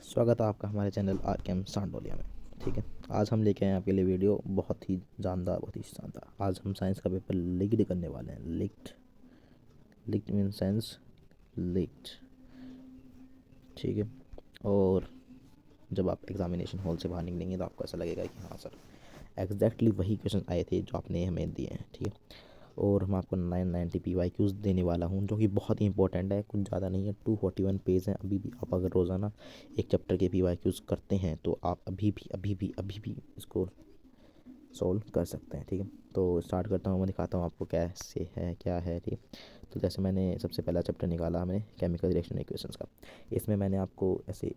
स्वागत है आपका हमारे चैनल आर के एम सांडोलिया में। ठीक है, आज हम लेके आए हैं आपके लिए वीडियो बहुत ही जानदार, बहुत ही शानदार। आज हम साइंस का पेपर लीक्ड करने वाले हैं। Leaked, leaked mean science leaked. ठीक है, और जब आप एग्जामिनेशन हॉल से बाहर निकलेंगे तो आपको ऐसा लगेगा कि हाँ सर, एग्जैक्टली वही क्वेश्चन आए थे जो आपने हमें दिए हैं। ठीक है, और मैं आपको 990 PYQs देने वाला हूँ जो कि बहुत ही इंपॉर्टेंट है। कुछ ज़्यादा नहीं है, 241 पेज हैं। अभी भी आप अगर रोज़ाना एक चैप्टर के PYQs करते हैं तो आप अभी भी इसको सॉल्व कर सकते हैं। ठीक है, तो स्टार्ट करता हूँ, मैं दिखाता हूँ आपको कैसे है क्या है। ठीक है, तो जैसे मैंने सबसे पहला चैप्टर निकाला हमने केमिकल रिएक्शन इक्वेशंस का। इसमें मैंने आपको ऐसे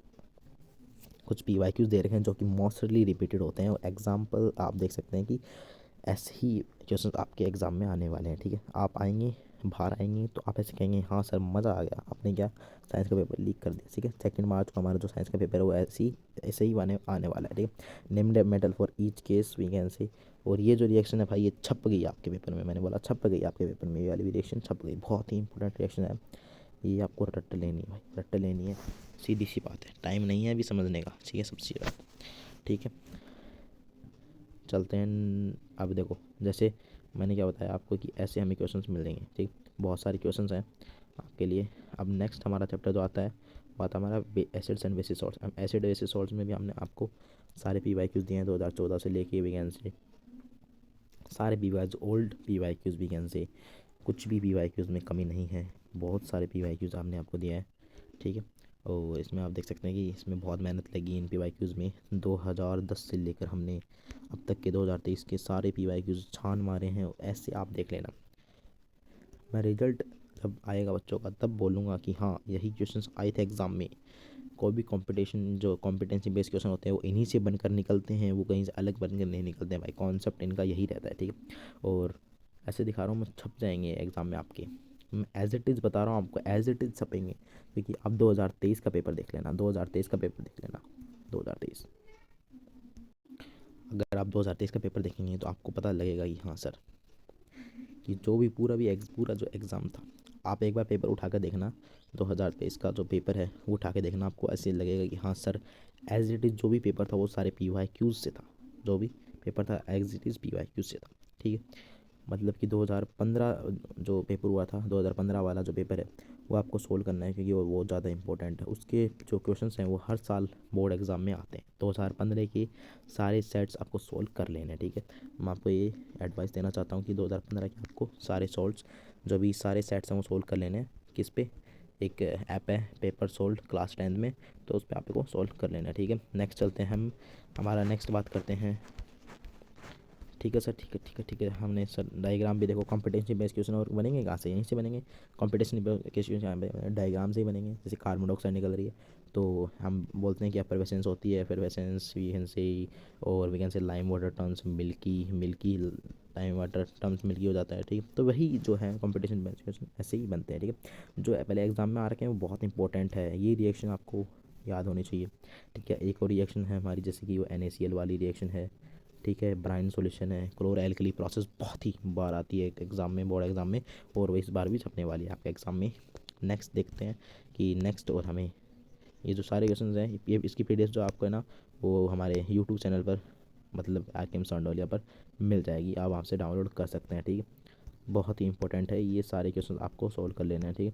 कुछ PYQs दे रखे हैं जो कि मोस्टली रिपीटेड होते हैं, और एग्जाम्पल आप देख सकते हैं कि ऐसे ही क्वेश्चन आपके एग्ज़ाम में आने वाले हैं। ठीक है, आप आएंगे, बाहर आएंगे तो आप ऐसे कहेंगे हाँ सर मज़ा आ गया, आपने क्या साइंस का पेपर लीक कर दिया। ठीक है, 2 मार्च को हमारा जो साइंस का पेपर है वो ऐसे ही आने वाला है। ठीक है, named metal for each case we can say. और ये जो रिएक्शन है भाई, ये छप गई आपके पेपर में। मैंने बोला छप गई आपके पेपर में, ये वाली रिएक्शन छप गई। बहुत ही इंपॉर्टेंट रिएक्शन है ये, आपको रट्ट लेनी है भाई, रट्ट लेनी है। सीधी सी बात है, टाइम नहीं है अभी समझने का। ठीक है, सबसे बात। ठीक है, चलते हैं। अब देखो, जैसे मैंने क्या बताया आपको कि ऐसे हमें क्वेश्चंस मिलेंगे। ठीक, बहुत सारे क्वेश्चंस हैं आपके लिए। अब नेक्स्ट हमारा चैप्टर जो आता है वो आता है हमारा एसिड्स एंड बेसिस सॉल्ट्स। हम एसिड बेसिस सॉल्ट्स में भी हमने आपको सारे PYQs दिए हैं 2014 से लेके विज्ञान से। सारे PYQs, ओल्ड PYQs विज्ञान से, कुछ भी PYQs में कमी नहीं है। बहुत सारे PYQs हमने आपको दिया है। ठीक है, और इसमें आप देख सकते हैं कि इसमें बहुत मेहनत लगी इन PYQs में। 2010 से लेकर हमने अब तक के 2023 के सारे PYQs छान मारे हैं। ऐसे आप देख लेना, मैं रिजल्ट जब आएगा बच्चों का तब बोलूँगा कि हाँ यही क्वेश्चंस आए थे एग्ज़ाम में। कोई भी कंपटीशन जो कॉम्पिटेंसी बेस्ड क्वेश्चन होते हैं वो इन्हीं से बनकर निकलते हैं, वो कहीं से अलग बनकर नहीं निकलते हैं भाई। कॉन्सेप्ट इनका यही रहता है। ठीक है, और ऐसे दिखा रहा हूँ मैं, छप जाएंगे एग्ज़ाम में आपके। मैं एज इट इज़ बता रहा हूँ आपको, एज इट इज़ छपेंगे। क्योंकि अब 2023 का पेपर देख लेना, 2023 का पेपर देख लेना। 2023, अगर आप 2023 का पेपर देखेंगे तो आपको पता लगेगा कि हाँ सर, कि जो भी पूरा जो एग्ज़ाम था, आप एक बार पेपर उठा कर देखना। 2023 का जो पेपर है वो उठा के देखना, आपको ऐसे लगेगा कि हाँ सर, एज इट इज़ जो भी पेपर था वो सारे PYQs से था। जो भी पेपर था एज इट इज़ PYQs से था। ठीक है, मतलब कि 2015 जो पेपर हुआ था, 2015 वाला जो पेपर है वो आपको सोल्व करना है, क्योंकि वो बहुत ज़्यादा इंपॉर्टेंट है। उसके जो क्वेश्चंस हैं वो हर साल बोर्ड एग्ज़ाम में आते हैं। 2015 के सारे सेट्स आपको सोल्व कर लेने हैं। ठीक है, मैं आपको ये एडवाइस देना चाहता हूँ कि 2015 के आपको सारे सॉल्व्स, जो भी सारे सेट्स हैं वो सोल्व कर लेने हैं। किस पे? एक ऐप है पेपर सोल्व क्लास 10 में, तो उस पर आपको सोल्व कर लेना है। ठीक है, नेक्स्ट चलते हैं हम, हमारा नेक्स्ट बात करते हैं। ठीक है सर, ठीक है, हमने सर डायग्राम भी देखो। कॉम्पिटेंसी बेस्ड क्वेश्चन और बनेंगे कहाँ से? यहीं से बनेंगे। कॉम्पिटेशन क्वेश्चन डायग्राम से ही बनेंगे। जैसे कार्बन डाइऑक्साइड निकल रही है तो हम बोलते हैं कि एफरवेसेंस होती है, एफरवेसेंस वी कैन से, और we can say lime water turns milky lime water turns milky हो जाता है। ठीक है, तो वही जो है कॉम्पिटिशन बेस्ड क्वेश्चन ऐसे ही बनते हैं। ठीक है, जो पहले एग्जाम में आ रखे हैं वो बहुत इंपॉर्टेंट है। ये रिएक्शन आपको याद होनी चाहिए। ठीक है, एक और रिएक्शन है हमारी, जैसे कि वो NaCl वाली रिएक्शन है। ठीक है, ब्राइन सॉल्यूशन है। क्लोरो एल्कली प्रोसेस बहुत ही बार आती है एग्ज़ाम में, बोर्ड एग्ज़ाम में, और वो इस बार भी छपने वाली है आपके एग्ज़ाम में। नेक्स्ट देखते हैं कि नेक्स्ट, और हमें ये जो सारे क्वेश्चन हैं ये इसकी PDF जो आपको है ना वो हमारे यूट्यूब चैनल पर, मतलब आर सांडोलिया पर मिल जाएगी। आप वहाँ से डाउनलोड कर सकते हैं। ठीक है, बहुत ही इंपॉर्टेंट है, ये सारे क्वेश्चन आपको सोल्व कर लेना है। ठीक है,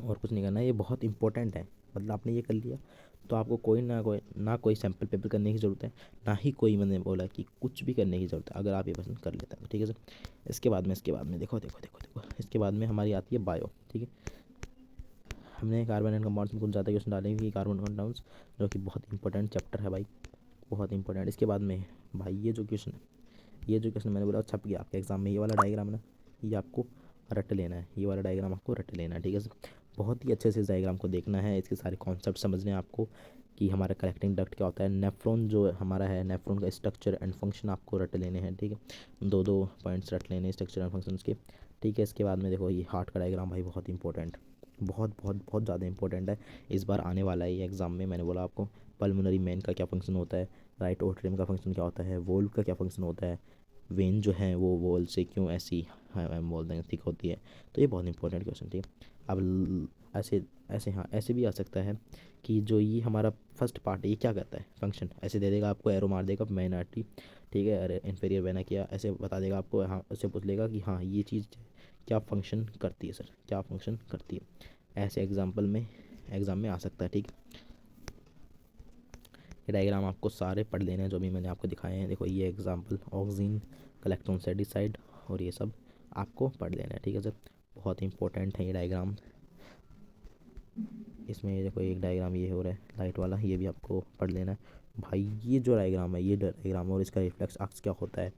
और कुछ नहीं करना है, ये बहुत इंपॉर्टेंट है। मतलब आपने ये कर लिया तो आपको कोई सैम्पल पेपर करने की ज़रूरत है, ना ही कोई, मैंने बोला कि कुछ भी करने की ज़रूरत है, अगर आप ये पसंद कर लेते हैं तो। ठीक है सर, इसके बाद में देखो, इसके बाद में हमारी आती है बायो। ठीक है, हमने कार्बन एंड कंपाउंड्स में कुछ ज़्यादा क्वेश्चन डाले कि कार्बन कंपाउंड्स, जो कि बहुत इंपॉर्टेंट चैप्टर है भाई, बहुत इंपॉर्टेंट। इसके बाद में भाई ये जो क्वेश्चन मैंने बोला छप गया आपके एग्जाम में, ये वाला डायग्राम ना, ये आपको रट लेना है। ये वाला डायग्राम आपको रट लेना है। ठीक है सर, बहुत ही अच्छे से इस डायग्राम को देखना है, इसके सारे कॉन्सेप्ट समझने हैं आपको कि हमारा कलेक्टिंग डक्ट क्या होता है। नेफ्रॉन जो हमारा है, नेफ्रॉन का स्ट्रक्चर एंड फंक्शन आपको रट लेने हैं। ठीक है, दो दो पॉइंट्स रट लेने हैं स्ट्रक्चर एंड फंक्शंस के। ठीक है, इसके बाद में देखो ये हार्ट का डायग्राम भाई, बहुत इंपॉर्टेंट, बहुत ज़्यादा इंपॉर्टेंट है। इस बार आने वाला है ये एग्ज़ाम में। मैंने बोला आपको पल्मोनरी मेन का क्या फंक्शन होता है, राइट एट्रियम का फंक्शन क्या होता है, वोल्व का क्या फंक्शन होता है, वेन जो है वो वॉल से क्यों ऐसी हम बोल देंगे थिक होती है। तो ये बहुत इंपॉर्टेंट क्वेश्चन। ठीक है, अब ऐसे ऐसे, हाँ ऐसे भी आ सकता है कि जो ये हमारा फर्स्ट पार्ट है ये क्या करता है फंक्शन, ऐसे दे देगा आपको, एरो मार देगा माइनॉरिटी, ठीक है, अरे इन्फीरियर बना किया, ऐसे बता देगा आपको, हाँ उससे पूछ लेगा कि हाँ ये चीज़ क्या फंक्शन करती है सर, क्या फंक्शन करती है। ऐसे एग्ज़ाम में आ सकता है, ठीक। ये डायग्राम आपको सारे पढ़ लेने हैं जो भी मैंने आपको दिखाए हैं। देखो ये एग्जांपल ऑक्सीन, कलेक्ट्रॉन सेटिसाइड और ये सब आपको पढ़ लेना है, ठीक है सर। बहुत इंपॉर्टेंट है ये डायग्राम। इसमें देखो एक डायग्राम ये हो रहा है लाइट वाला, ये भी आपको पढ़ लेना है भाई। ये जो डायग्राम है ये डायग्राम और इसका रिफ्लेक्स आर्क्स क्या होता है,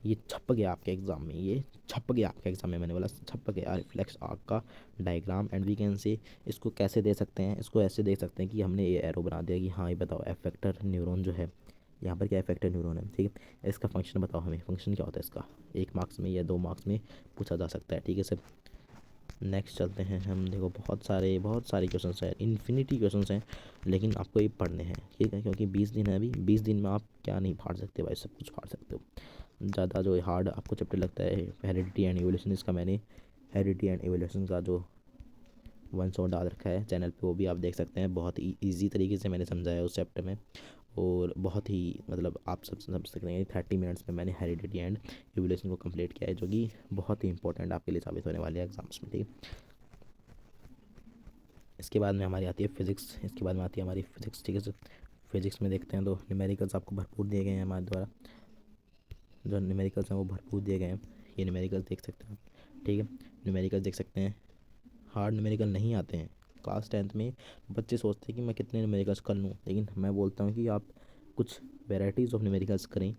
ये छप गया आपके एग्ज़ाम में, ये छप गया आपके एग्ज़ाम में, मैंने बोला छप गया रिफ्लेक्स आर्क का diagram. And we can say इसको कैसे दे सकते हैं, इसको ऐसे दे सकते हैं कि हमने ये एरो बना दिया कि हाँ ये बताओ एफेक्टर न्यूरॉन जो है यहाँ पर क्या इफेक्टर न्यूरॉन है, ठीक है, इसका फंक्शन बताओ हमें, फंक्शन क्या होता है इसका, 1 मार्क्स में या 2 मार्क्स में पूछा जा सकता है, ठीक है सर। नेक्स्ट चलते हैं हम। देखो बहुत सारे क्वेश्चंस हैं, इन्फिनिटी क्वेश्चंस हैं, लेकिन आपको ये पढ़ने हैं, ठीक है, क्योंकि 20 दिन है अभी, 20 दिन में आप क्या नहीं फाड़ सकते भाई, सब कुछ फाड़ सकते हो। ज़्यादा जो हार्ड आपको चैप्टर लगता है हेरिडिटी एंड इवोल्यूशन, इसका मैंने हेरिडिटी एंड इवोल्यूशन का जो 1 शॉट डाल रखा है चैनल पे, वो भी आप देख सकते हैं। बहुत ही ईजी तरीके से मैंने समझाया उस चैप्टर में, और बहुत ही मतलब आप सब समझ सकते हैं 30 मिनट्स में मैंने हेरिडिटी एंड इवोल्यूशन को कंप्लीट किया है, जो कि बहुत ही इंपॉर्टेंट आपके लिए साबित होने वाले एग्जाम्स में, ठीक है। इसके बाद में हमारी आती है फिज़िक्स, इसके बाद में आती है हमारी फिज़िक्स, ठीक है सर। फिज़िक्स में देखते हैं तो न्यूमेरिकल्स आपको भरपूर दिए गए हैं हमारे द्वारा, जो न्यूमेरिकल्स हैं वो भरपूर दिए गए हैं। ये न्यूमेरिकल्स देख सकते हैं, ठीक है, न्यूमेरिकल्स देख सकते हैं। हार्ड न्यूमेरिकल नहीं आते हैं। क्लास 10th में बच्चे सोचते हैं कि मैं कितने न्यूमेरिकल्स कर लूँ, लेकिन मैं बोलता हूँ कि आप कुछ वेराइटीज़ ऑफ न्यूमेरिकल्स करें,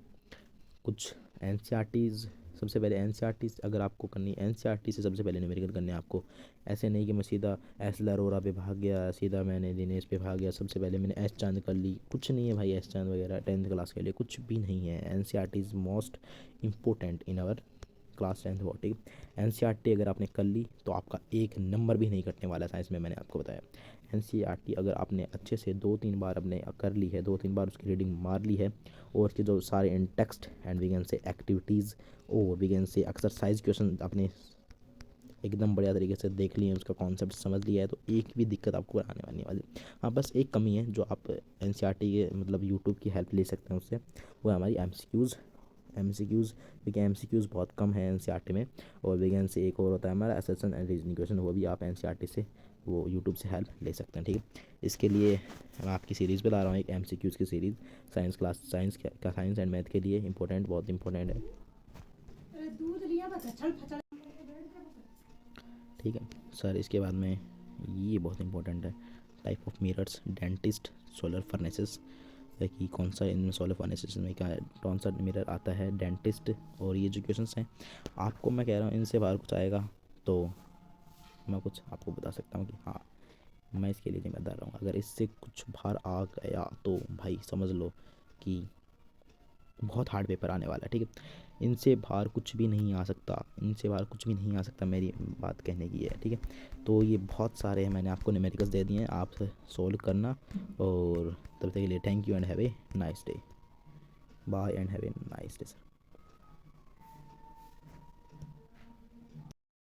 कुछ एनसीईआरटीज़। सबसे पहले एनसीईआरटी अगर आपको करनी है, एनसीईआरटी से सबसे पहले न्यूमेरिकल करने हैं आपको। ऐसे नहीं कि मैं सीधा एसएल अरोरा पे भाग गया, सीधा मैंने दिनेश पे भाग गया, सबसे पहले मैंने एस चांद कर ली, कुछ नहीं है भाई। एस चांद वगैरह 10th क्लास के लिए कुछ भी नहीं है। NCERT is most important in our class 10th वो, ठीक। एनसीईआरटी अगर आपने कर ली तो आपका एक नंबर भी नहीं कटने वाला साइंस में, मैंने आपको बताया। एनसीईआरटी अगर आपने अच्छे से 2-3 बार अपने कर ली है, 2-3 बार उसकी रीडिंग मार ली है, और उसके जो सारे इन text and we can say activities और we can say exercise question आपने एकदम बढ़िया तरीके से देख लिए, उसका कॉन्सेप्ट समझ लिया है, तो एक भी दिक्कत आपको आने वाली वाली। हाँ बस एक कमी है जो आप एनसीईआरटी के मतलब यूट्यूब की हेल्प ले सकते हैं उससे, वो है हमारी एमसीक्यूज़, क्योंकि एमसीक्यूज़ बहुत कम है एनसीईआरटी में। और विज्ञान से एक और होता है हमारा एसेशन एंड रीजनिंग क्वेश्चन, वो भी आप एनसीईआरटी से वो यूट्यूब से हेल्प ले सकते हैं, ठीक है। इसके लिए मैं आपकी सीरीज़ बता रहा हूँ, एक एमसीक्यूज़ की सीरीज़, साइंस एंड मैथ के लिए इंपॉर्टेंट, बहुत इंपॉर्टेंट है, ठीक है सर। इसके बाद में ये बहुत इंपॉर्टेंट है, type of mirrors, dentist, solar furnaces, कि कौन सा इनमें सोलर फर्नेसेस में क्या है, कौन सा मिरर आता है, डेंटिस्ट, और ये जो क्वेश्चंस हैं आपको मैं कह रहा हूँ इनसे बाहर कुछ आएगा तो मैं कुछ आपको बता सकता हूँ कि हाँ मैं इसके लिए जिम्मेदार रहूँगा। अगर इससे कुछ बाहर आ गया तो भाई समझ लो कि बहुत हार्ड पेपर आने वाला है, ठीक है। इनसे बाहर कुछ भी नहीं आ सकता, इनसे बाहर कुछ भी नहीं आ सकता, मेरी बात कहने की है, ठीक है। तो ये बहुत सारे हैं, मैंने आपको न्यूमेरिकल्स दे दिए हैं, आप सोल्व करना। और तब तक के लिए thank you and have a nice day, bye and have a nice day sir.